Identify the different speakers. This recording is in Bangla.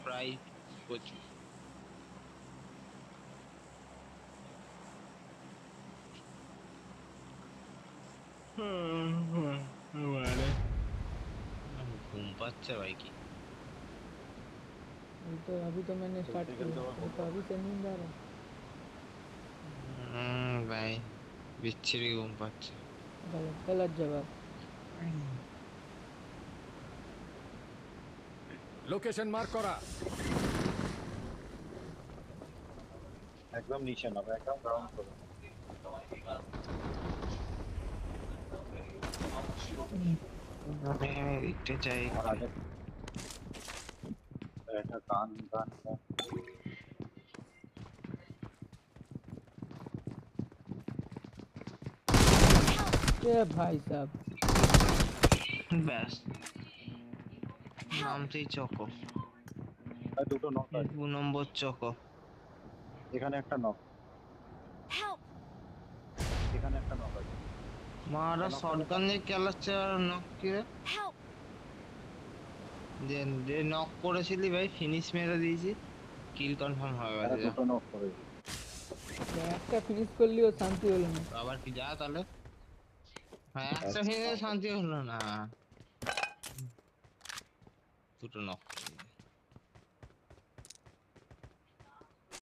Speaker 1: প্রায় প্রচুর। মানে ঘুম পাচ্ছে ভাই কি।
Speaker 2: अभी तो मैंने स्टार्ट किया तो अभी से नींद आ रहा है।
Speaker 1: ভাই বিচ্ছিরি ঘুম পাচ্ছে।
Speaker 2: गलत गलत जवाब।
Speaker 3: লোকেশন মার্ক করা।
Speaker 4: একদম নিচে নামো, একদম গ্রাউন্ড ফ্লোরে।
Speaker 1: দেখতে চাই
Speaker 4: আর আগে একটা গান গান গান।
Speaker 2: ये भाई साहब
Speaker 1: ব্যাস নামতেই চকো।
Speaker 4: আর দুটো নক আছে
Speaker 1: 2 নম্বর চকো।
Speaker 4: এখানে, একটা নক এখানে, একটা নক আছে।
Speaker 1: মারা শটগান নিয়ে চালাচ্ছে আর নক কি রে? যে নক করেছিলি ভাই ফিনিশ মেরে দিয়েছি, কিল কনফার্ম হয়ে
Speaker 4: এখানে
Speaker 1: গেছে।
Speaker 4: দুটো নক করেছি।
Speaker 2: একটা ফিনিশ कर लियो शांति হলো না।
Speaker 1: আবার কি যা তাহলে। হ্যাঁ একটা ফিনিশে শান্তি হলো না, দুটো নক।